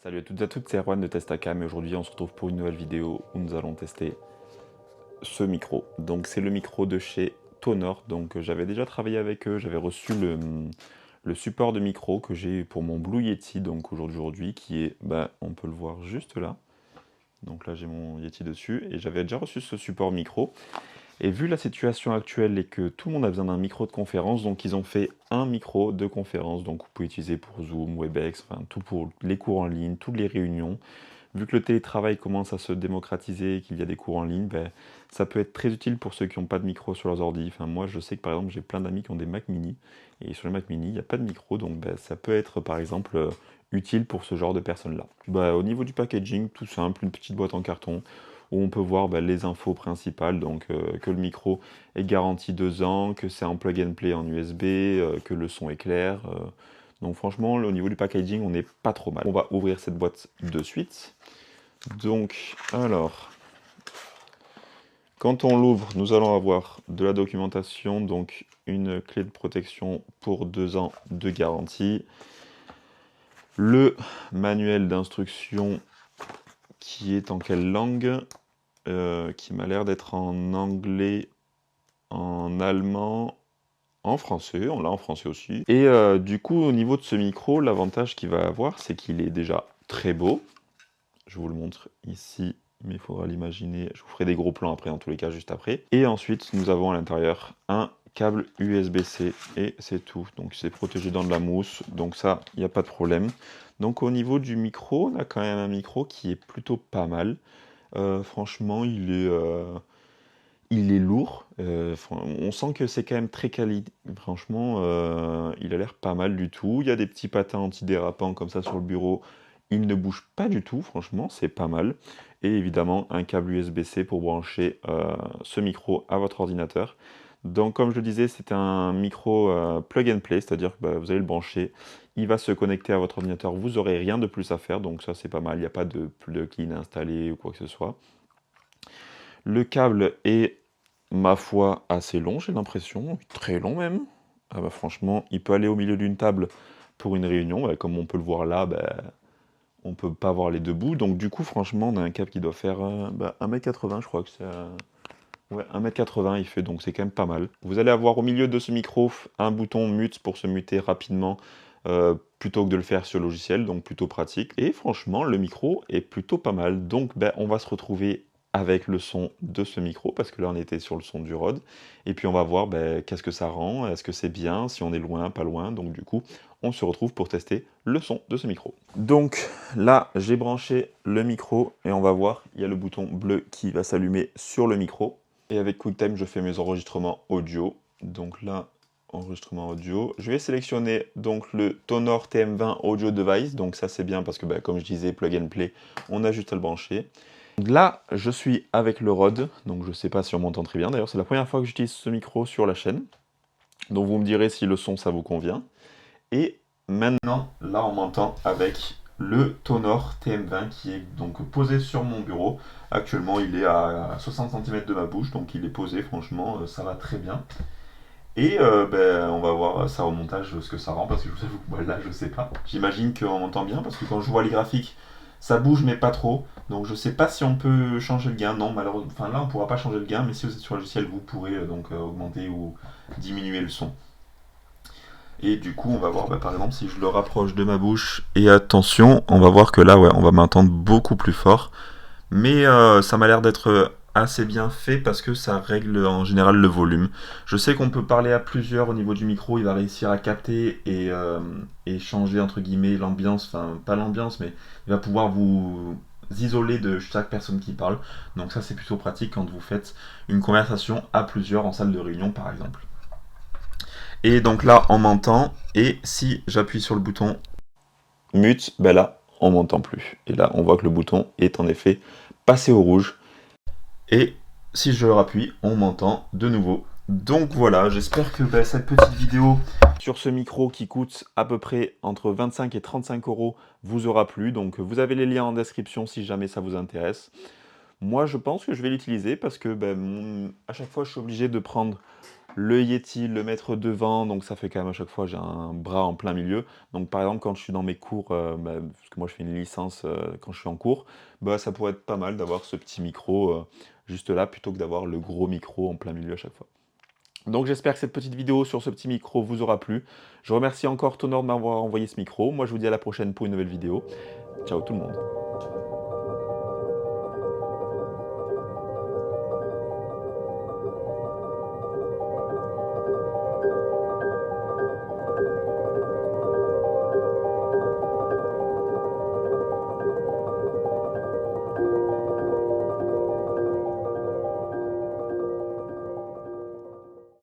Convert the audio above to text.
Salut à toutes et à tous, c'est Erwan de Testacam et aujourd'hui on se retrouve pour une nouvelle vidéo où nous allons tester ce micro. Donc c'est le micro de chez Tonor, donc j'avais déjà travaillé avec eux, j'avais reçu le support de micro que j'ai pour mon Blue Yeti, donc aujourd'hui qui est, on peut le voir juste là. Donc là j'ai mon Yeti dessus et j'avais déjà reçu ce support micro. Et vu la situation actuelle et que tout le monde a besoin d'un micro de conférence, donc ils ont fait un micro de conférence, donc vous pouvez utiliser pour Zoom, Webex, enfin tout pour les cours en ligne, toutes les réunions. Vu que le télétravail commence à se démocratiser et qu'il y a des cours en ligne, ça peut être très utile pour ceux qui n'ont pas de micro sur leurs ordi. Enfin, moi, je sais que par exemple, j'ai plein d'amis qui ont des Mac mini, et sur les Mac mini, il n'y a pas de micro, donc ça peut être par exemple utile pour ce genre de personnes-là. Au niveau du packaging, tout simple, une petite boîte en carton, où on peut voir les infos principales, donc que le micro est garanti 2 ans, que c'est en plug and play en USB, que le son est clair. Donc franchement, au niveau du packaging, on n'est pas trop mal. On va ouvrir cette boîte de suite. Donc, alors, quand on l'ouvre, nous allons avoir de la documentation, donc une clé de protection pour 2 ans de garantie, le manuel d'instruction qui est en quelle langue, qui m'a l'air d'être en anglais, en allemand, en français, on l'a en français aussi. Et du coup, au niveau de ce micro, l'avantage qu'il va avoir, c'est qu'il est déjà très beau. Je vous le montre ici, mais il faudra l'imaginer. Je vous ferai des gros plans après, en tous les cas, juste après. Et ensuite, nous avons à l'intérieur un câble USB-C et c'est tout. Donc c'est protégé dans de la mousse, donc ça, il n'y a pas de problème. Donc au niveau du micro, on a quand même un micro qui est plutôt pas mal. Franchement, il est lourd. On sent que c'est quand même très quali. Franchement, il a l'air pas mal du tout. Il y a des petits patins antidérapants comme ça sur le bureau. Il ne bouge pas du tout, franchement, c'est pas mal. Et évidemment, un câble USB-C pour brancher ce micro à votre ordinateur. Donc, comme je le disais, c'est un micro plug and play, c'est-à-dire que vous allez le brancher, il va se connecter à votre ordinateur, vous n'aurez rien de plus à faire, donc ça c'est pas mal, il n'y a pas de plugin installé ou quoi que ce soit. Le câble est, ma foi, assez long, j'ai l'impression, très long même. Ah franchement, il peut aller au milieu d'une table pour une réunion, comme on peut le voir là, on peut pas voir les deux bouts, donc du coup, franchement, on a un câble qui doit faire 1,80 m, je crois que c'est... Ouais, 1,80 m il fait, donc c'est quand même pas mal. Vous allez avoir au milieu de ce micro un bouton mute pour se muter rapidement, plutôt que de le faire sur le logiciel, donc plutôt pratique. Et franchement, le micro est plutôt pas mal, donc on va se retrouver avec le son de ce micro, parce que là on était sur le son du Rode, et puis on va voir qu'est-ce que ça rend, est-ce que c'est bien, si on est loin, pas loin, donc du coup on se retrouve pour tester le son de ce micro. Donc là j'ai branché le micro, et on va voir, il y a le bouton bleu qui va s'allumer sur le micro, et avec QuickTime je fais mes enregistrements audio, donc là enregistrement audio. Je vais sélectionner donc le Tonor TM20 Audio Device, donc ça c'est bien parce que comme je disais, plug and play, on a juste à le brancher. Là, je suis avec le Rode, donc je ne sais pas si on m'entend très bien. D'ailleurs, c'est la première fois que j'utilise ce micro sur la chaîne. Donc vous me direz si le son, ça vous convient. Et maintenant, là, on m'entend avec le Tonor TM20 qui est donc posé sur mon bureau. Actuellement, il est à 60 cm de ma bouche, donc il est posé, franchement, ça va très bien. Et on va voir ça au montage ce que ça rend, parce que je vous avoue que là je sais pas. J'imagine qu'on m'entend bien, parce que quand je vois les graphiques, ça bouge mais pas trop. Donc je sais pas si on peut changer le gain. Non, malheureusement, enfin là on pourra pas changer le gain, mais si vous êtes sur le logiciel, vous pourrez augmenter ou diminuer le son. Et du coup, on va voir par exemple si je le rapproche de ma bouche. Et attention, on va voir que là, ouais, on va m'entendre beaucoup plus fort. Mais ça m'a l'air d'être assez bien fait parce que ça règle en général le volume. Je sais qu'on peut parler à plusieurs au niveau du micro, il va réussir à capter et changer entre guillemets l'ambiance, enfin pas l'ambiance, mais il va pouvoir vous isoler de chaque personne qui parle. Donc ça c'est plutôt pratique quand vous faites une conversation à plusieurs en salle de réunion par exemple. Et donc là on m'entend, et si j'appuie sur le bouton mute, là on m'entend plus. Et là on voit que le bouton est en effet passé au rouge. Et si je rappuie, on m'entend de nouveau. Donc voilà, j'espère que cette petite vidéo sur ce micro qui coûte à peu près entre 25 et 35 € vous aura plu. Donc vous avez les liens en description si jamais ça vous intéresse. Moi je pense que je vais l'utiliser parce que à chaque fois je suis obligé de prendre le Yeti, le mettre devant, donc ça fait quand même à chaque fois j'ai un bras en plein milieu. Donc par exemple quand je suis dans mes cours, parce que moi je fais une licence, quand je suis en cours, bah, ça pourrait être pas mal d'avoir ce petit micro, juste là, plutôt que d'avoir le gros micro en plein milieu à chaque fois. Donc j'espère que cette petite vidéo sur ce petit micro vous aura plu. Je remercie encore Tonor de m'avoir envoyé ce micro. Moi je vous dis à la prochaine pour une nouvelle vidéo. Ciao tout le monde.